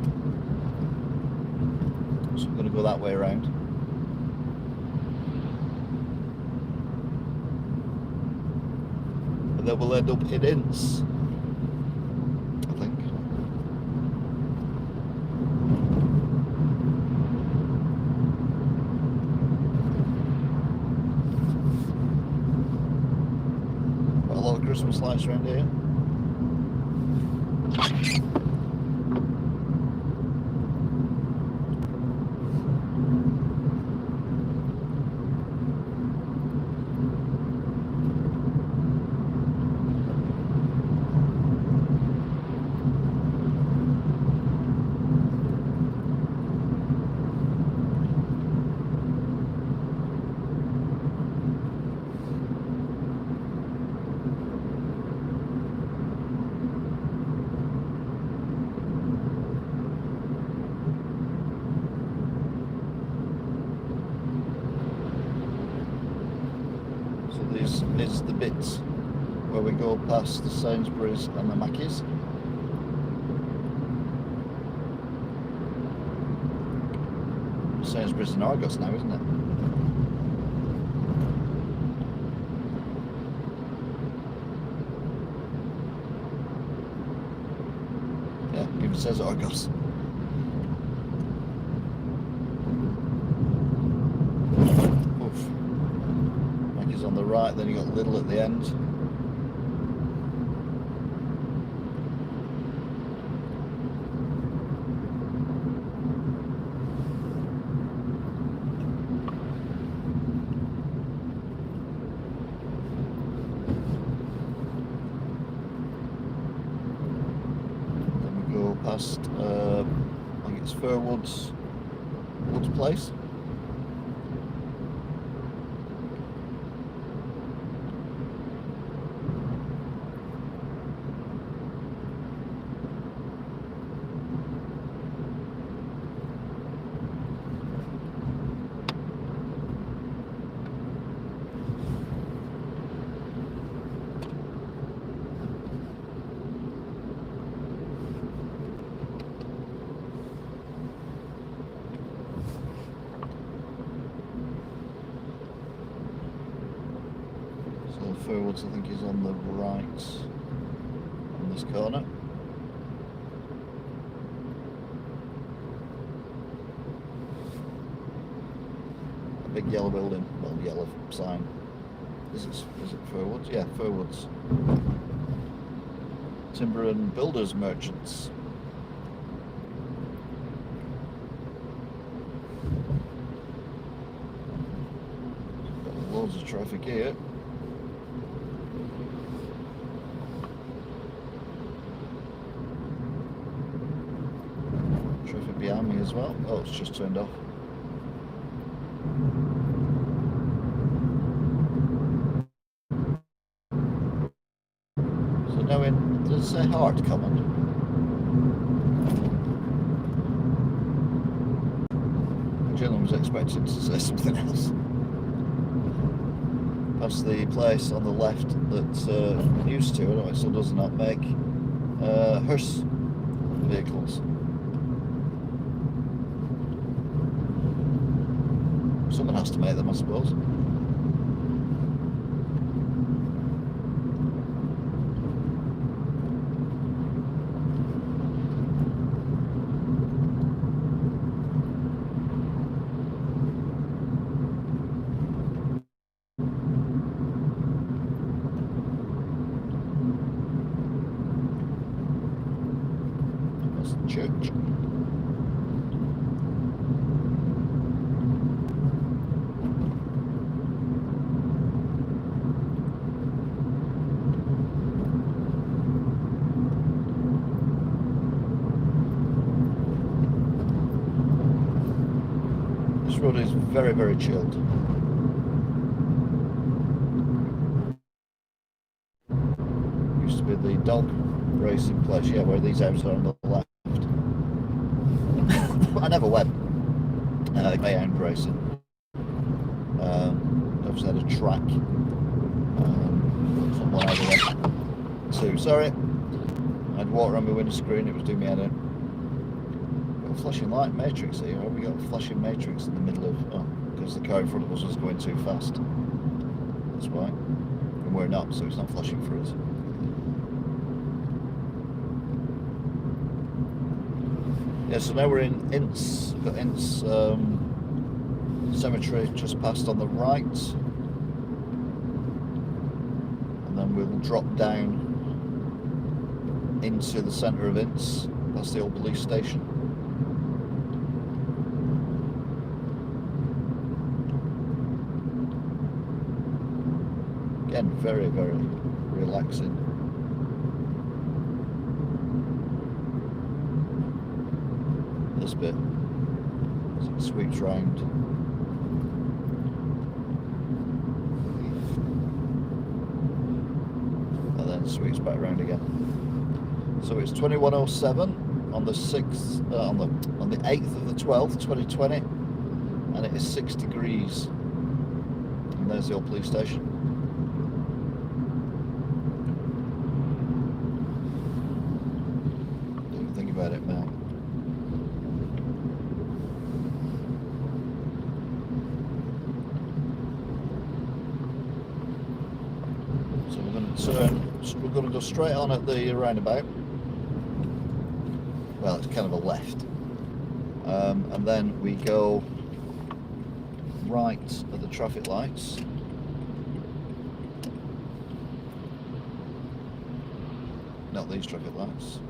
So we're going to go that way around. And then we'll end up in Ince, I think. Quite a lot of Christmas lights around here. This is the bits where we go past the Sainsbury's and the Mackies. Sainsbury's and Argos now, isn't it? Yeah, even says Argos. On the right, then you got Lidl at the end. Then we go past, I think it's Fairwoods Place. Fairwoods, I think, is on the right on this corner. A big yellow building, well, yellow sign. Is it Fairwoods? Yeah, Fairwoods. Timber and Builders Merchants. Got loads of traffic here. Behind me as well. Oh, it's just turned off. So now does it say Heart Common? The gentleman was expecting to say something else. That's the place on the left that used to, I know it still does not make hearse vehicles. Someone has to make them, I suppose. That's the church. This road is very, very chilled. Used to be the dog racing place, yeah, where these houses are on the left. I never went. Greyhound racing. Obviously had a track. Someone either went to. Sorry. I had water on my windscreen, it was doing me head in. Got a flashing light matrix here. Have we got a flashing matrix in the middle of... Oh, because the car in front of us was going too fast. That's why. And we're not, so it's not flashing for us. Yeah, so now we're in Ince. We've got Ince Cemetery just past on the right. And then we'll drop down into the centre of Ince. That's the old police station. Again, very, very relaxing. This bit as it sweeps round. And then sweeps back round again. So it's 21:07 on the 6th, on the 8th of the 12th, 2020, and it is 6 degrees. And there's the old police station. Don't even think about it now. So we're going to turn. So we're going to go straight on at the roundabout. Well, it's kind of a left, and then we go right at the traffic lights. Not these traffic lights.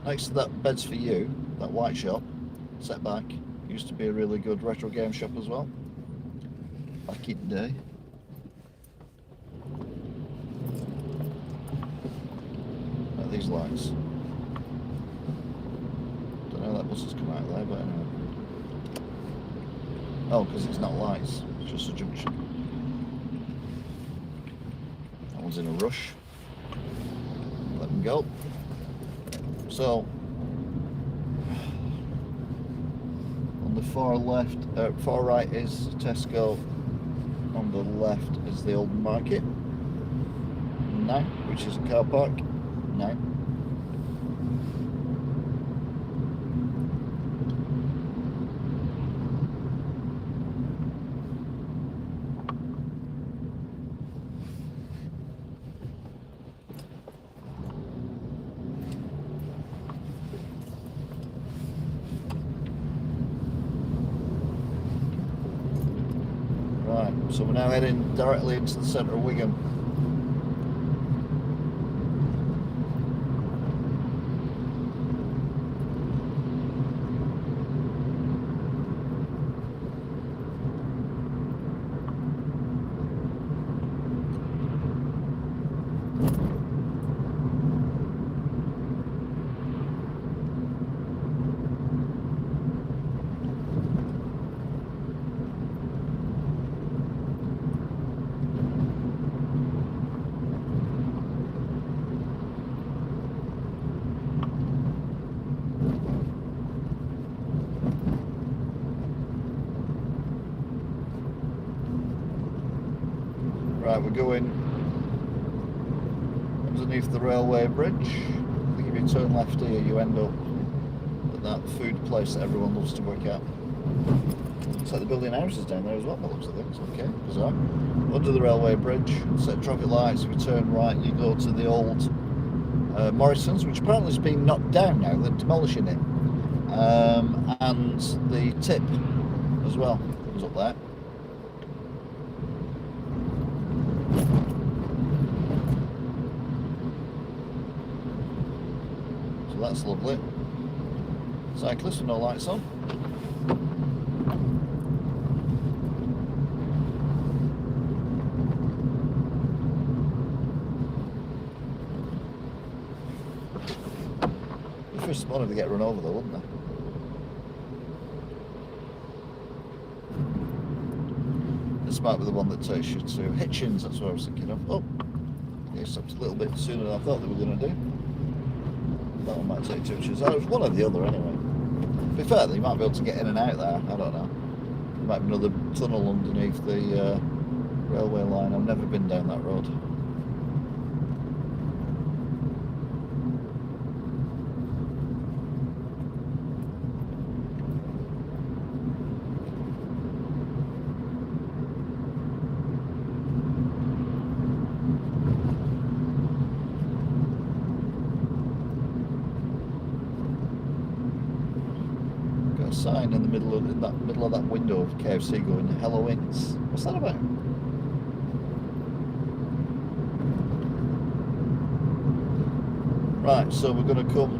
Next to that Beds for You, that white shop, set back, used to be a really good retro game shop as well, back in the day. At these lights. That bus has come out there, but anyway. Oh, because it's not lights, it's just a junction. That one's in a rush. Let them go. So, on the far left, far right is Tesco. On the left is the old market. Now, which is a car park. Now. So we're now heading directly into the centre of Wigan. Right, we're going underneath the railway bridge. I think if you turn left here, you end up at that food place that everyone loves to work at. Looks like they're building houses down there as well, by the looks of things. Okay, bizarre. Under the railway bridge, set traffic lights. If you turn right, you go to the old Morrison's, which apparently has been knocked down now. They're demolishing it. And the tip as well comes up there. So that's lovely. Cyclists with no lights on. The first one to get run over though, wouldn't they? This might be the one that takes you to Hitchins, that's what I was thinking of. Oh, they stopped a little bit sooner than I thought they were going to do. That one might take 2 Hitchins. Oh, it was one or the other anyway. To be fair, you might be able to get in and out there, I don't know. There might be another tunnel underneath the railway line. I've never been down that road. Got a sign in the middle of that window of KFC going "Hello Inns." What's that about? Right, so we're going to come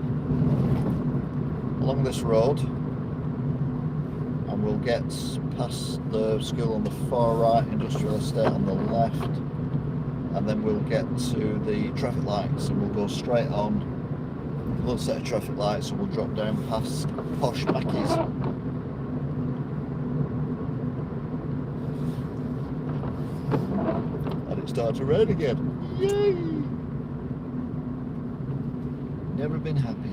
along this road and we'll get past the school on the far right, industrial estate on the left, and then we'll get to the traffic lights and we'll go straight on another set of traffic lights and we'll drop down past Posh Mackie's. And it starts to rain again. Yay! Never been happy.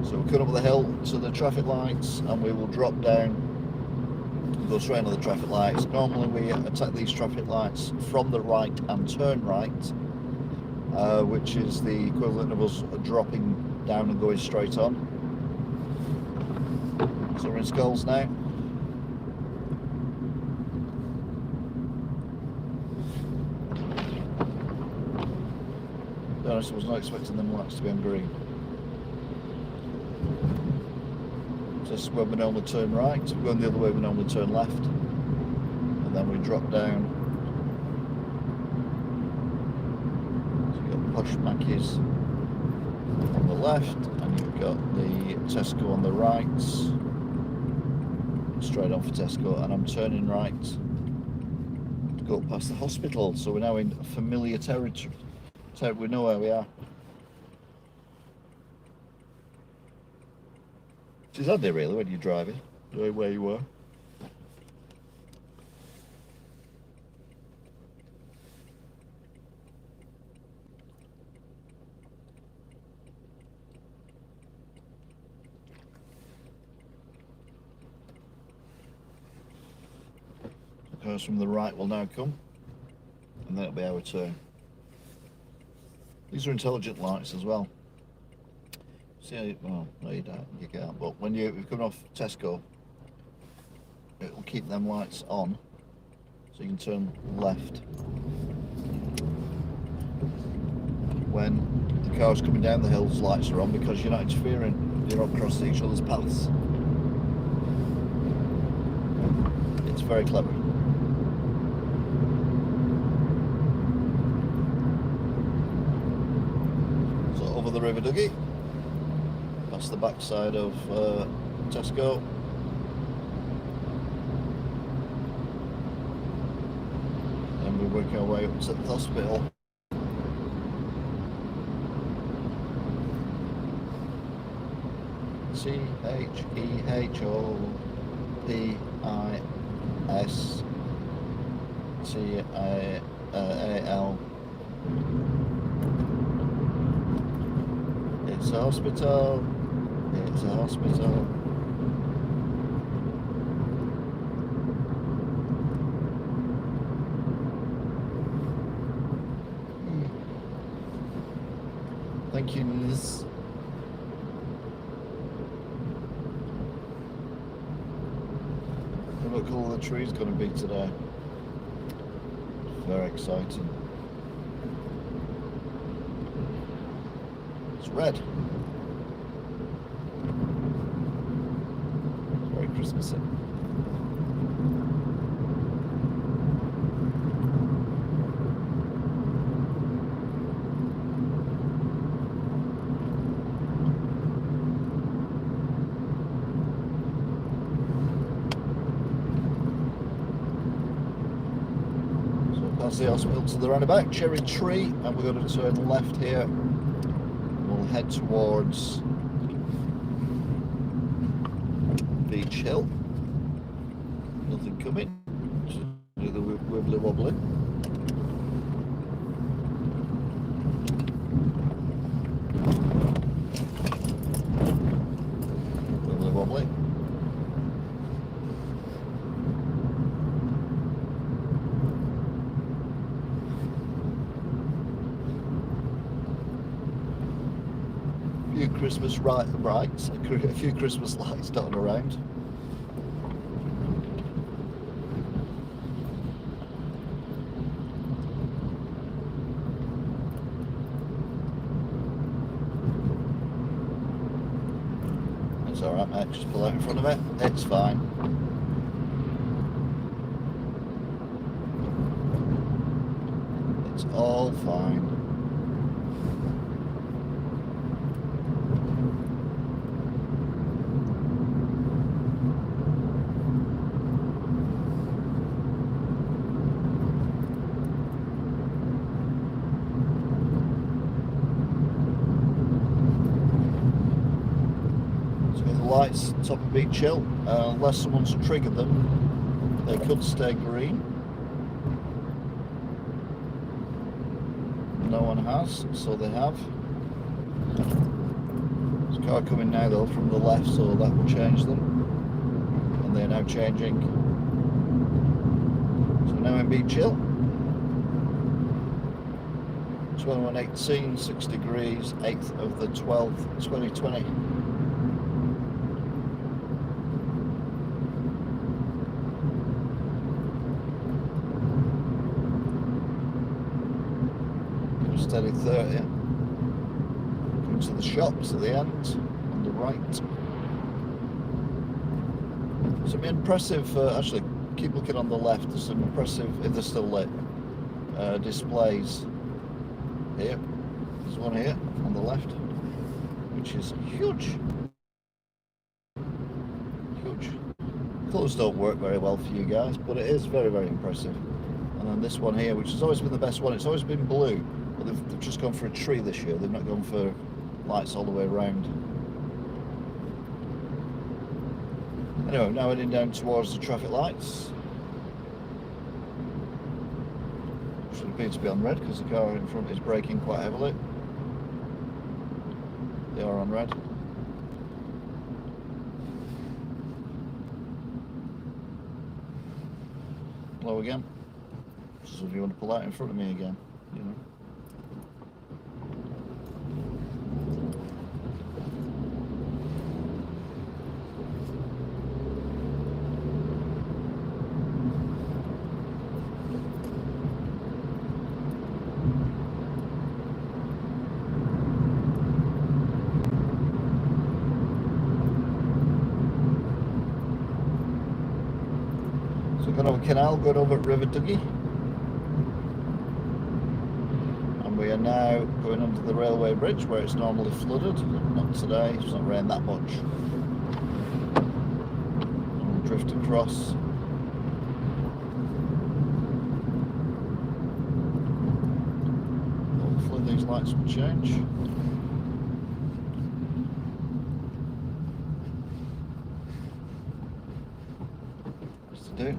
So we'll come up the hill to the traffic lights and we will drop down and go straight into the traffic lights. Normally we attack these traffic lights from the right and turn right, which is the equivalent of us dropping down and going straight on. So we're in Skulls now. To be honest, I was not expecting them lights to be on green. This is where we normally turn right, we're going the other way, we normally turn left, and then we drop down. So you've got Posh Mackie's on the left, and you've got the Tesco on the right, straight on for Tesco, and I'm turning right to go past the hospital, so we're now in familiar territory. We know where we are. Is that there really when you're driving? Knowing where you were? The cars from the right will now come, and that'll be our turn. These are intelligent lights as well. See, well, no you don't, you can't, but when you're coming off Tesco, it will keep them lights on, so you can turn left. When the car's coming down the hills, lights are on because you're not interfering, you're not crossing each other's paths. It's very clever. So over the River Duggy. That's the backside of Tesco. And we're working our way up to the hospital. CHEHOPISTAL. It's a hospital. It's a hospital. Thank you, Liz. Look, all the trees going to be today. Very exciting. It's red. Christmassy. That's the hospital to the roundabout, Cherry Tree, and we're going to turn left here. We'll head towards Beach Hill. Nothing coming. Just do the wibbly wobbly. Wibbly wobbly. A few Christmas lights, a few Christmas lights dotted around. It's alright mate, just pull out in front of it, it's fine. It's all fine. Lights top of Beach Hill, unless someone's triggered them, they could stay green. No one has, so they have. There's a car coming now though from the left, so that will change them. And they're now changing. So we're now in Beach Hill. 21:18, 6 degrees, 8th of the 12th, 2020. Steady 30. Coming to the shops at the end, on the right. Some impressive, actually, keep looking on the left, there's some impressive, if they're still lit, displays here. There's one here on the left, which is huge. Huge. Colours don't work very well for you guys, but it is very, very impressive. And then this one here, which has always been the best one, it's always been blue. They've just gone for a tree this year, they've not gone for lights all the way around. Anyway, now heading down towards the traffic lights. Should appear to be on red because the car in front is braking quite heavily. They are on red. Low again. So if you want to pull out in front of me again, you know. Going over canal, going over at River Duggy, and we are now going under the railway bridge where it's normally flooded. Not today, it's not rained that much. And we'll drift across. Hopefully these lights will change. What's to do?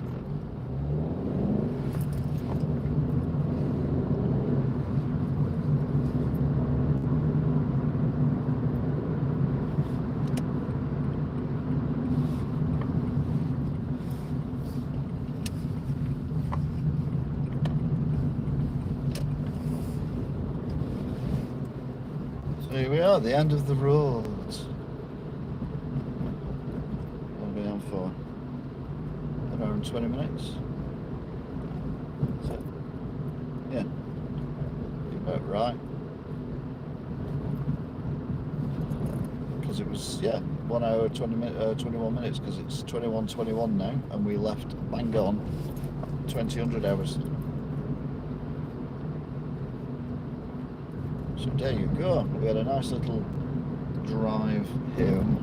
Here we are, the end of the road. What are we on for? An hour and 20 minutes? So, yeah, you're about right. Because it was, yeah, 1 hour 21 minutes, because it's 21:21 now, and we left bang on 2000 hours. So there you go, we had a nice little drive home.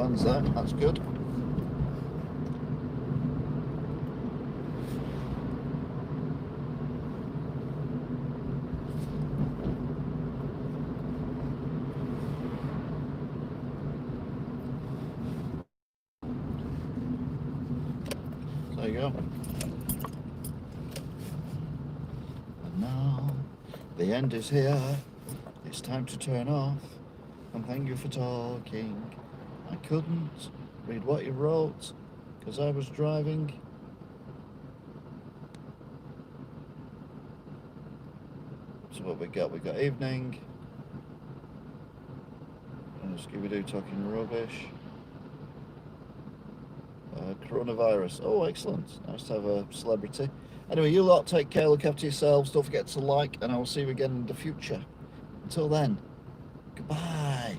plans there. That's good. There you go. And now the end is here. It's time to turn off. And thank you for talking. I couldn't read what you wrote because I was driving. So what we got? We got evening. Scooby-Doo talking rubbish. Coronavirus. Oh, excellent. Nice to have a celebrity. Anyway, you lot take care, look after yourselves. Don't forget to like, and I will see you again in the future. Until then, goodbye.